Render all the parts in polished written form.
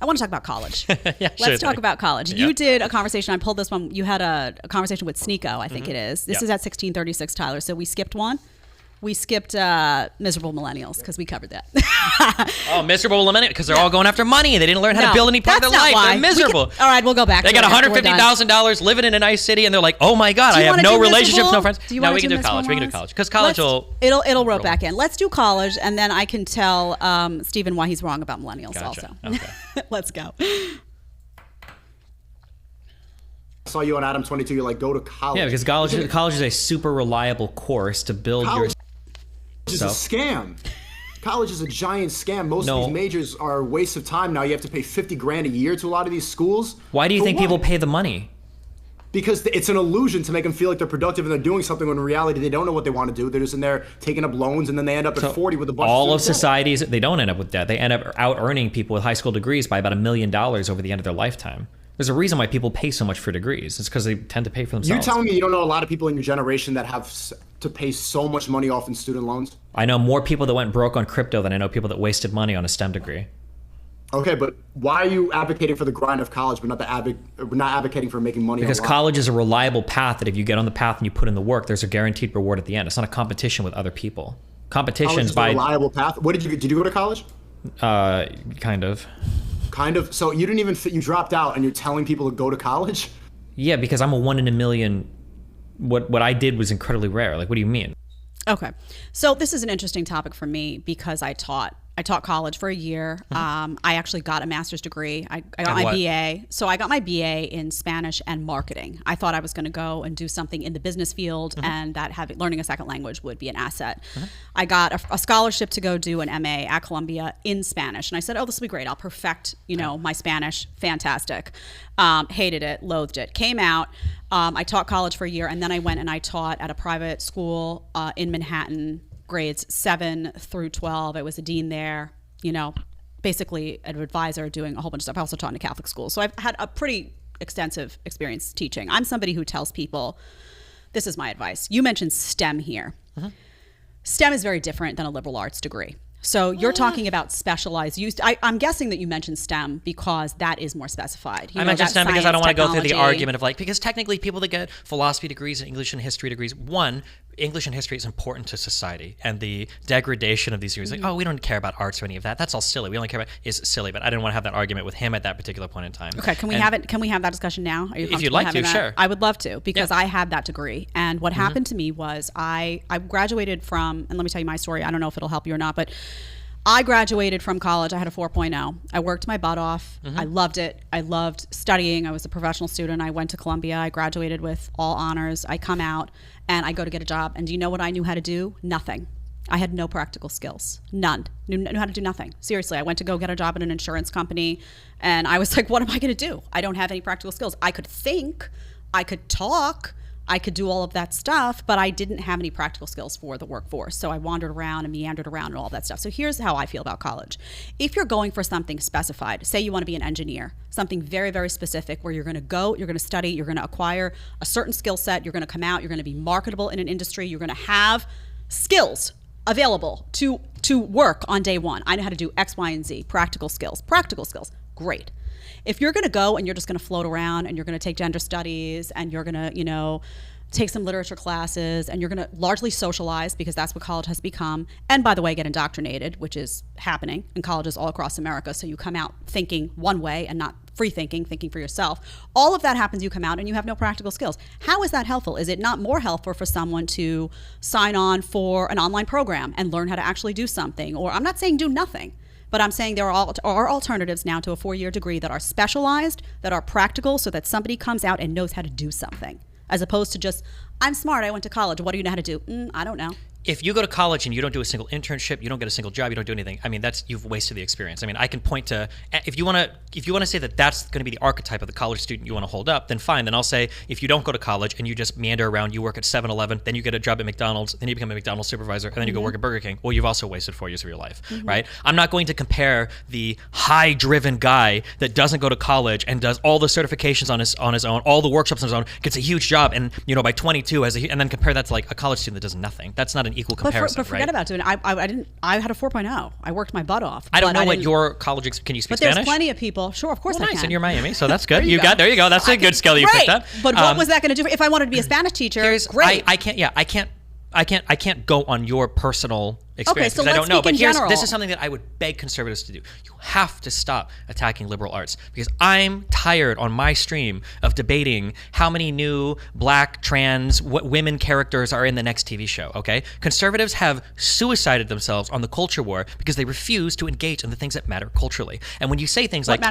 want to talk about college. Yeah, Let's talk about college. Yep. You did a conversation. I pulled this one. You had a conversation with Sneeko, I think it is. This Yep. is at 1636, Tyler. So we skipped one. We skipped miserable millennials because we covered that. Oh, miserable millennials because they're all going after money. They didn't learn how to build any part of their life. They're miserable. All right, we'll go back. They got $150,000 living in a nice city, and they're like, "Oh my God, I have no relationships, no friends." No, we can do college. We can do college because college it'll rope back in. Let's do college, and then I can tell Stephen why he's wrong about millennials. Gotcha. Also, Okay. Let's go. I saw you on Adam 22. You're like, go to college. Yeah, because college is a super reliable course to build your. College is a scam. College is a giant scam. Most of these majors are a waste of time now. You have to pay $50,000 a year to a lot of these schools. Why do you think people pay the money? Because it's an illusion to make them feel like they're productive and they're doing something when in reality they don't know what they want to do. They're just in there taking up loans and then they end up at 40 with a bunch all of of societies, they don't end up with debt. They end up out earning people with high school degrees by about $1 million over the end of their lifetime. There's a reason why people pay so much for degrees. It's because they tend to pay for themselves. You're telling me you don't know a lot of people in your generation that have to pay so much money off in student loans? I know more people that went broke on crypto than I know people that wasted money on a STEM degree. Okay, but why are you advocating for the grind of college, but not advocating for making money? Because college is a reliable path that if you get on the path and you put in the work, there's a guaranteed reward at the end. It's not a competition with other people. Competition's by a reliable path. Did you go to college? Kind of. Kind of. So you didn't even you dropped out, and you're telling people to go to college? Yeah, because I'm a 1 in a million. What I did was incredibly rare. Like, what do you mean? Okay, so this is an interesting topic for me because I taught college for a year. I actually got a master's degree. I got my BA. So I got my BA in Spanish and marketing. I thought I was going to go and do something in the business field and that learning a second language would be an asset. I got a scholarship to go do an MA at Columbia in Spanish. And I said, oh, this will be great. I'll perfect, my Spanish. Fantastic. Hated it, loathed it. Came out. I taught college for a year and then I went and I taught at a private school in Manhattan, grades 7 through 12. I was a dean there, basically an advisor doing a whole bunch of stuff. I also taught in a Catholic school. So I've had a pretty extensive experience teaching. I'm somebody who tells people, this is my advice. You mentioned STEM here. STEM is very different than a liberal arts degree. So you're talking about specialized use. I'm guessing that you mentioned STEM because that is more specified. I mentioned STEM because I don't want to go through the argument of because technically people that get philosophy degrees and English and history degrees, English and history is important to society, and the degradation of these degrees, we don't care about arts or any of that. That's all silly. We only care about is silly. But I didn't want to have that argument with him at that particular point in time. Okay, can we have it? Can we have that discussion now? Are you if you'd like to, that? sure. I would love to because I had that degree, and what happened to me was I graduated from, and let me tell you my story. I don't know if it'll help you or not, but I graduated from college. I had a 4.0. I worked my butt off. I loved it. I loved studying. I was a professional student. I went to Columbia. I graduated with all honors. I come out and I go to get a job. And do you know what I knew how to do? Nothing. I had no practical skills. None. Knew how to do nothing. Seriously, I went to go get a job at an insurance company and I was like, what am I going to do? I don't have any practical skills. I could think. I could talk. I could do all of that stuff, but I didn't have any practical skills for the workforce. So I wandered around and meandered around and all that stuff. So here's how I feel about college. If you're going for something specified, say you want to be an engineer, something very, very specific where you're going to go, you're going to study, you're going to acquire a certain skill set, you're going to come out, you're going to be marketable in an industry, you're going to have skills available to work on day one. I know how to do X, Y, and Z, practical skills, great. If you're going to go and you're just going to float around and you're going to take gender studies and you're going to, take some literature classes and you're going to largely socialize because that's what college has become. And by the way, get indoctrinated, which is happening in colleges all across America. So you come out thinking one way and not free thinking for yourself. All of that happens, you come out and you have no practical skills. How is that helpful? Is it not more helpful for someone to sign on for an online program and learn how to actually do something? Or I'm not saying do nothing. But I'm saying there are alternatives now to a 4-year degree that are specialized, that are practical, so that somebody comes out and knows how to do something, as opposed to just, I'm smart, I went to college, what do you know how to do? I don't know. If you go to college and you don't do a single internship, you don't get a single job, you don't do anything, you've wasted the experience. I can point to, if you want to say that that's going to be the archetype of the college student you want to hold up, then fine. Then I'll say, if you don't go to college and you just meander around, you work at 7-Eleven, then you get a job at McDonald's, then you become a McDonald's supervisor, and then you go work at Burger King. Well, you've also wasted 4 years of your life, right? I'm not going to compare the high-driven guy that doesn't go to college and does all the certifications on his own, all the workshops on his own, gets a huge job, and by 22 and then compare that to like a college student that does nothing. That's not an equal comparison. But forget about doing it. I didn't. I had a 4.0. I worked my butt off. I don't know what your college. Can you speak Spanish? But there's plenty of people. Sure, of course I can. And you're Miami, so that's good. There you go. That's a good skill you picked up. But what was that going to do? If I wanted to be a Spanish teacher, great. I can't go on your personal experience so because I don't know. But general. This is something that I would beg conservatives to do. You have to stop attacking liberal arts because I'm tired on my stream of debating how many new black, trans, women characters are in the next TV show. Okay, conservatives have suicided themselves on the culture war because they refuse to engage in the things that matter culturally. And when you say things like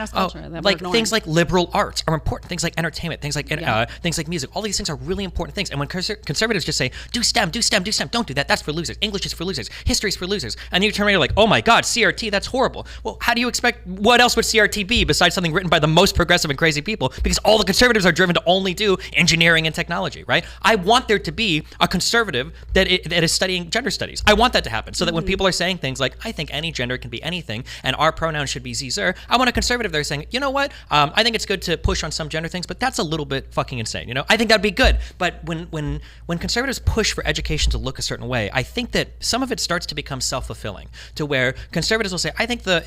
things like liberal arts are important, things like entertainment, things like music, all these things are really important things. And when conservatives just say do STEM, don't do that. That's for losers. English is for losers. History is for losers. And you turn around and you're like, oh my God, CRT, that's horrible. Well, how do you expect, what else would CRT be besides something written by the most progressive and crazy people? Because all the conservatives are driven to only do engineering and technology, right? I want there to be a conservative that is studying gender studies. I want that to happen so that when people are saying things like, I think any gender can be anything and our pronouns should be ze/zer, I want a conservative there saying, you know what? I think it's good to push on some gender things, but that's a little bit fucking insane. I think that'd be good. But when conservatives push for education to look a certain way, I think that some of it starts to become self-fulfilling, to where conservatives will say, I think the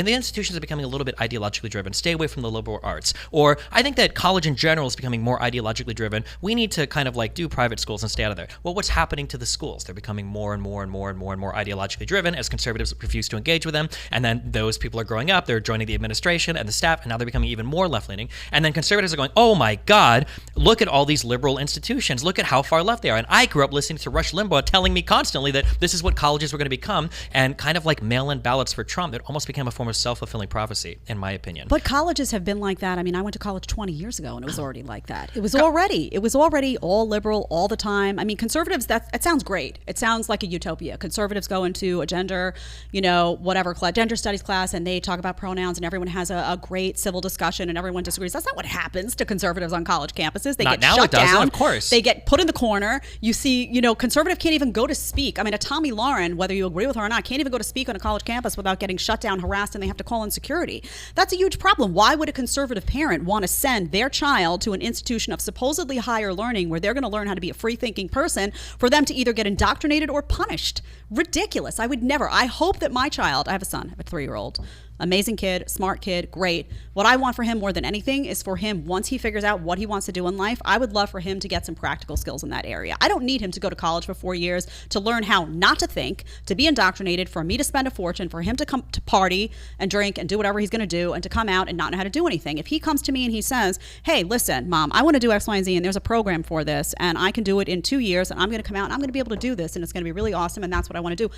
institutions are becoming a little bit ideologically driven. Stay away from the liberal arts. Or I think that college in general is becoming more ideologically driven. We need to kind of like do private schools and stay out of there. Well, what's happening to the schools? They're becoming more and more ideologically driven as conservatives refuse to engage with them. And then those people are growing up. They're joining the administration and the staff, and now they're becoming even more left-leaning. And then conservatives are going, oh my God, look at all these liberal institutions. Look at how far left they are. And I grew up listening to Rush Limbaugh telling me constantly that this is what colleges were going to become, and kind of like mail-in ballots for Trump, it almost became a form of self-fulfilling prophecy, in my opinion. But colleges have been like that. I mean, I went to college 20 years ago, and it was already like that. It was already all liberal all the time. I mean, conservatives, it sounds great. It sounds like a utopia. Conservatives go into a gender, gender studies class, and they talk about pronouns, and everyone has a great civil discussion, and everyone disagrees. That's not what happens to conservatives on college campuses. They get shut down. Of course. They get put in the corner. You see, conservative can't even go to speak. I mean, a Tommy Lauren, whether you agree with her or not, can't even go to speak on a college campus without getting shut down, harassed, and they have to call in security. That's a huge problem. Why would a conservative parent want to send their child to an institution of supposedly higher learning where they're going to learn how to be a free-thinking person for them to either get indoctrinated or punished? Ridiculous. I would never. I hope that my child, I have a son, I have a 3-year-old, amazing kid, smart kid, great. What I want for him more than anything is for him, once he figures out what he wants to do in life, I would love for him to get some practical skills in that area. I don't need him to go to college for 4 years to learn how not to think, to be indoctrinated, for me to spend a fortune, for him to come to party and drink and do whatever he's going to do, and to come out and not know how to do anything. If he comes to me and he says, hey, listen, Mom, I want to do X, Y, and Z, and there's a program for this, and I can do it in 2 years, and I'm going to come out and I'm going to be able to do this, and it's going to be really awesome, and that's what I want to do.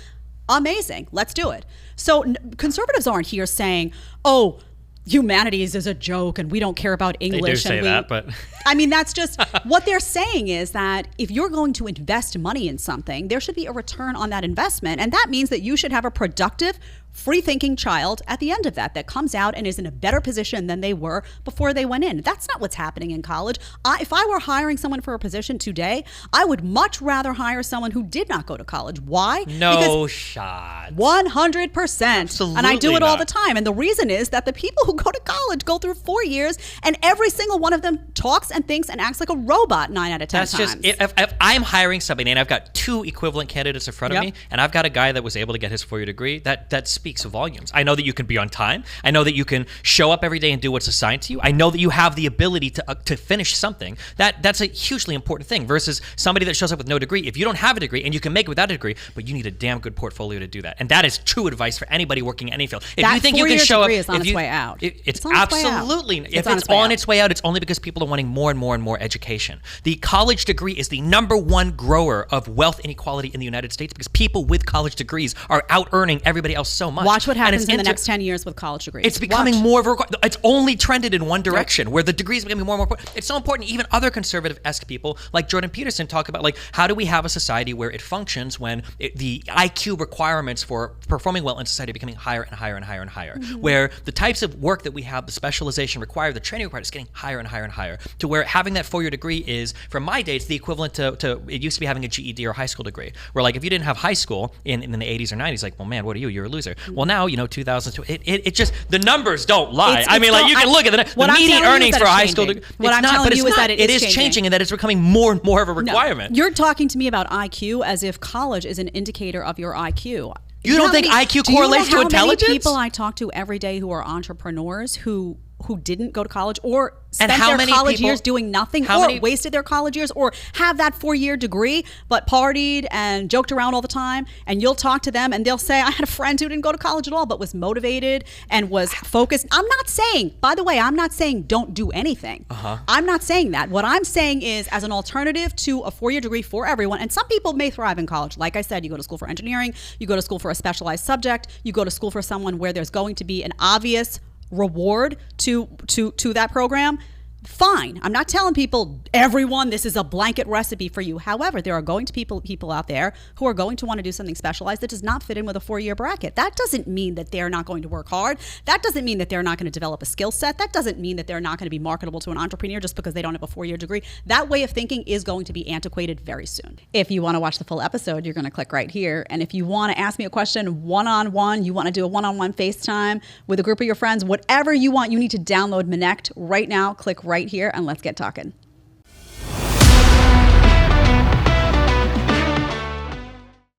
Amazing. Let's do it. So conservatives aren't here saying, oh, humanities is a joke and we don't care about English. They do say that, but I mean, that's just what they're saying is that if you're going to invest money in something, there should be a return on that investment. And that means that you should have a productive, free-thinking child at the end of that comes out and is in a better position than they were before they went in. That's not what's happening in college. If I were hiring someone for a position today, I would much rather hire someone who did not go to college. Why? No shot. 100%. Absolutely and I do it all the not. time. And the reason is that the people who go to college go through 4 years and every single one of them talks and thinks and acts like a robot 9 out of 10 That's times. just, if I'm hiring somebody and I've got 2 equivalent candidates in front of me, and I've got a guy that was able to get his 4-year degree, that speaks volumes. I know that you can be on time. I know that you can show up every day and do what's assigned to you. I know that you have the ability to finish something. That's a hugely important thing versus somebody that shows up with no degree. If you don't have a degree and you can make it without a degree, but you need a damn good portfolio to do that. And that is true advice for anybody working in any field. If that you think you can show up, is on its way out. It's on its way out. absolutely. If it's on its way out, it's only because people are wanting more and more and more education. The college degree is the #1 grower of wealth inequality in the United States because people with college degrees are out earning everybody else so much. Watch what happens in the next 10 years with college degrees. It's becoming more of a requirement. It's only trended in one direction, where the degrees are becoming more and more important. It's so important. Even other conservative-esque people like Jordan Peterson talk about, like, how do we have a society where it functions when the IQ requirements for performing well in society are becoming higher and higher and higher and higher, where the types of work that we have, the specialization required, the training required is getting higher and higher and higher, to where having that 4-year degree is, from my day, it's the equivalent to it used to be having a GED or high school degree, where, like, if you didn't have high school in the 80s or 90s, like, well, man, what are you? You're a loser. Well, now, 2002, it just, the numbers don't lie. It's you can look at the median earnings for a high school degree. What I'm telling you is that it is changing and that it's becoming more and more of a requirement. No, you're talking to me about IQ as if college is an indicator of your IQ. You don't think IQ correlates to intelligence? How many people I talk to every day who are entrepreneurs who didn't go to college or spent their college years doing nothing or wasted their college years or have that 4-year degree but partied and joked around all the time, and you'll talk to them and they'll say, I had a friend who didn't go to college at all but was motivated and was focused. I'm not saying, by the way, I'm not saying don't do anything. I'm not saying that. What I'm saying is, as an alternative to a 4-year degree for everyone, and some people may thrive in college. Like I said, you go to school for engineering, you go to school for a specialized subject, you go to school for someone where there's going to be an obvious reward to that program. Fine. I'm not telling everyone this is a blanket recipe for you. However, there are going to people out there who are going to want to do something specialized that does not fit in with a 4-year bracket. That doesn't mean that they're not going to work hard. That doesn't mean that they're not going to develop a skill set. That doesn't mean that they're not going to be marketable to an entrepreneur just because they don't have a 4-year degree. That way of thinking is going to be antiquated very soon. If you want to watch the full episode, you're going to click right here. And if you want to ask me a question one-on-one, you want to do a one-on-one FaceTime with a group of your friends, whatever you want, you need to download Connect right now. Click right here and let's get talking.